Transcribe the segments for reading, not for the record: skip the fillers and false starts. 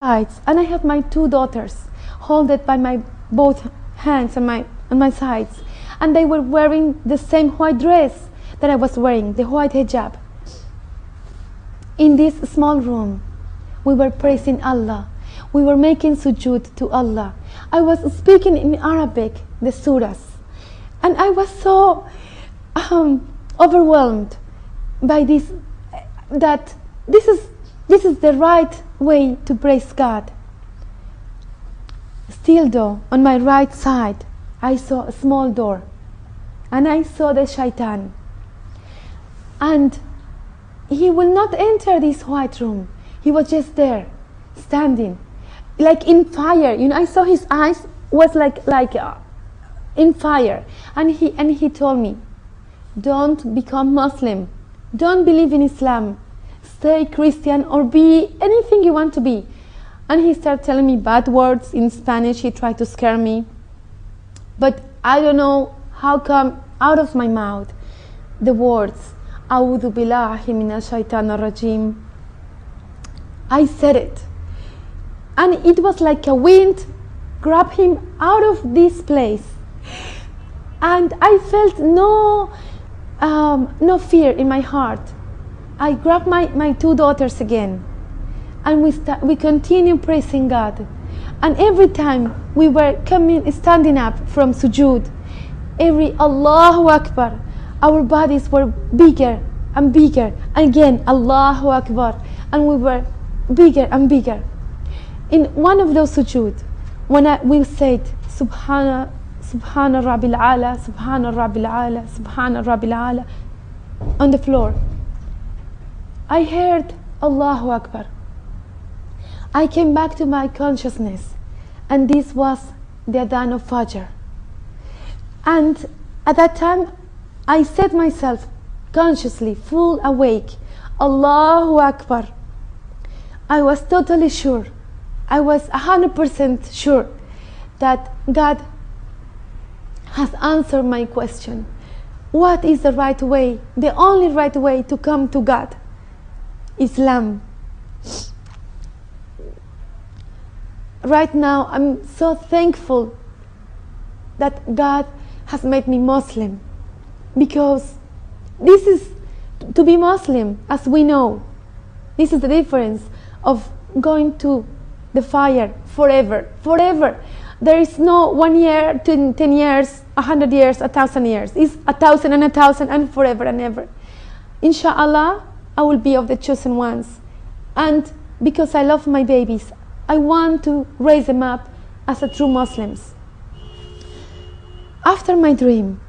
sides, and I had my two daughters holded by my both hands on my sides, and they were wearing the same white dress that I was wearing, the white hijab. In this small room, we were praising Allah. We were making sujood to Allah. I was speaking in Arabic, the surahs, and I was so overwhelmed by this, that this is the right way to praise God. Still though, on my right side, I saw a small door, and I saw the shaitan. And he will not enter this white room. He was just there, standing, like in fire. You know, I saw his eyes was like in fire. And he told me, don't become Muslim. Don't believe in Islam. Stay Christian or be anything you want to be. And he started telling me bad words in Spanish. He tried to scare me. But I don't know how come out of my mouth the words, أعوذ بالله من الشيطان الرجيم. I said it. And it was like a wind grabbed him out of this place. And I felt no fear in my heart. I grabbed my two daughters again. And we continued praising God. And every time we were standing up from sujood, every Allahu Akbar, our bodies were bigger and bigger. Again, Allahu Akbar. And we were bigger and bigger. In one of those sujood, when we said, Subhana Rabbil Ala, Subhana Rabbil Ala, Subhana Rabbil Ala, on the floor, I heard Allahu Akbar. I came back to my consciousness, and this was the Adhan of Fajr. And at that time, I said myself consciously, full awake, Allahu Akbar. I was totally sure, I was 100% sure that God has answered my question. What is the right way, the only right way to come to God? Islam. Right now, I'm so thankful that God has made me Muslim, because this is to be Muslim, as we know. This is the difference of going to the fire forever, forever. There is no 1 year, 10 years, 100 years, 1,000 years. It's 1,000 and 1,000 and forever and ever. Inshallah, I will be of the chosen ones. And because I love my babies, I want to raise them up as a true Muslims. After my dream,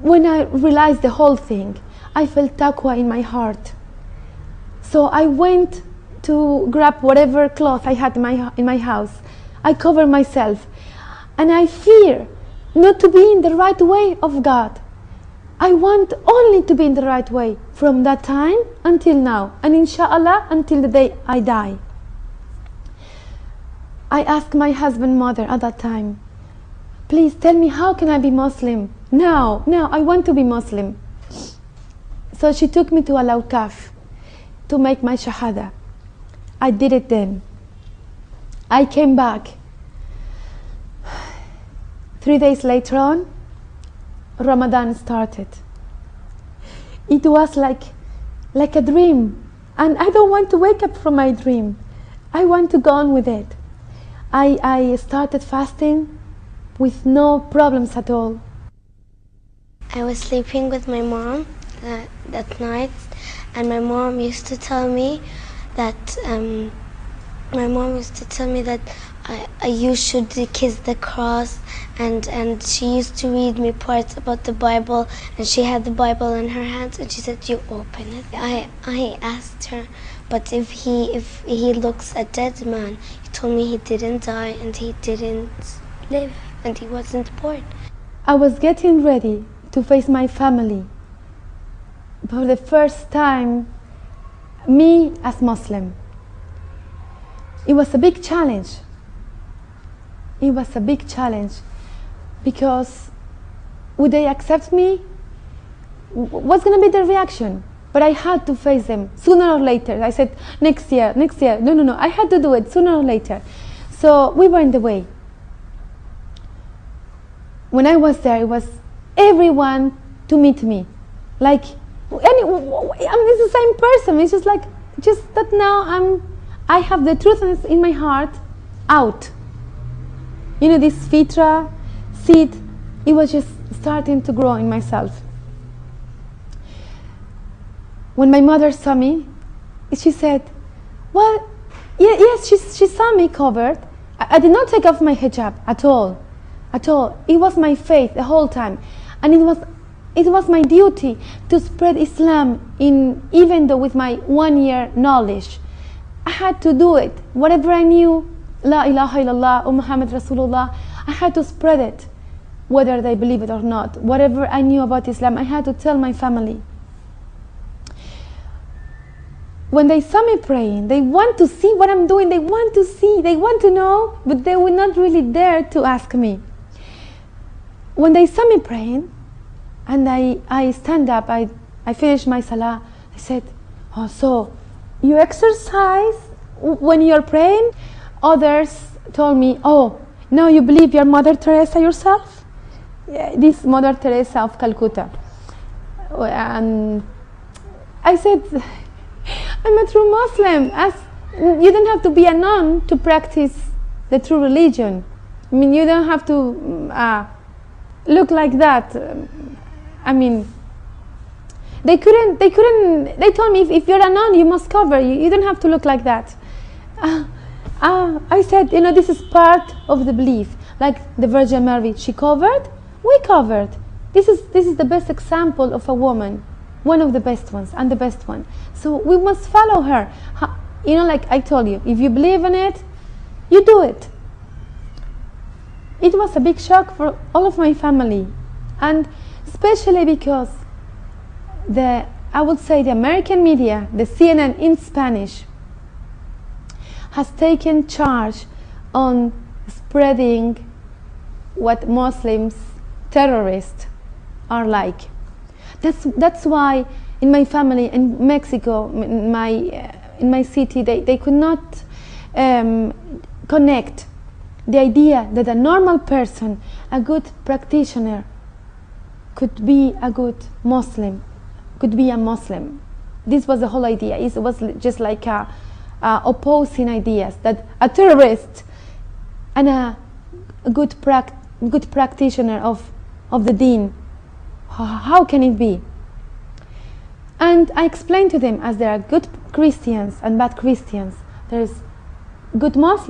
when I realized the whole thing, I felt taqwa in my heart. So I went to grab whatever cloth I had in my house. I covered myself, and I fear not to be in the right way of God. I want only to be in the right way from that time until now, and inshallah until the day I die. I asked my husband, mother at that time, please tell me, how can I be Muslim? Now, I want to be Muslim. So she took me to Al-Awqaf to make my shahada. I did it then. I came back. 3 days later on, Ramadan started. It was like a dream, and I don't want to wake up from my dream. I want to go on with it. I started fasting with no problems at all. I was sleeping with my mom that night, and my mom used to tell me that you should kiss the cross, and she used to read me parts about the Bible, and she had the Bible in her hands, and she said, you open it. I asked her, but if he looks a dead man, he told me he didn't die and he didn't live and he wasn't born. I was getting ready to face my family for the first time, me as Muslim. It was a big challenge. It was a big challenge, because would they accept me? What's going to be their reaction? But I had to face them sooner or later. I said, next year. No. I had to do it sooner or later. So we were in the way. When I was there, it was everyone to meet me. Like, it's the same person. It's just that now I have the truth in my heart out. You know, this fitra seed, it was just starting to grow in myself. When my mother saw me, she said, well, yes, she saw me covered. I did not take off my hijab at all. It was my faith the whole time. And it was my duty to spread Islam, even though with my 1 year knowledge. I had to do it. Whatever I knew, La ilaha illallah, Muhammad Rasulullah, I had to spread it, whether they believe it or not. Whatever I knew about Islam, I had to tell my family. When they saw me praying, they want to see what I'm doing, they want to see, they want to know, but they were not really there to ask me. When they saw me praying, and I stand up, I finished my salah, I said, oh, so you exercise when you're praying? Others told me, oh, now you believe you're Mother Teresa yourself? Yeah, this Mother Teresa of Calcutta. And I said, I'm a true Muslim. You don't have to be a nun to practice the true religion. I mean, you don't have to look like that. I mean, they told me, if you're a nun, you must cover. You don't have to look like that. I said, you know, this is part of the belief. Like the Virgin Mary, she covered, we covered. This is the best example of a woman. One of the best ones, and the best one. So we must follow her. You know, like I told you, if you believe in it, you do it. It was a big shock for all of my family, and especially because I would say the American media, the CNN in Spanish, has taken charge on spreading what Muslims, terrorists, are like. That's why in my family in Mexico, in my city, they could not connect the idea that a normal person, a good practitioner, could be a good Muslim, could be a Muslim. This was the whole idea. It was just like opposing ideas, that a terrorist and a good practitioner of the deen, how can it be? And I explained to them, as there are good Christians and bad Christians, there's good Muslims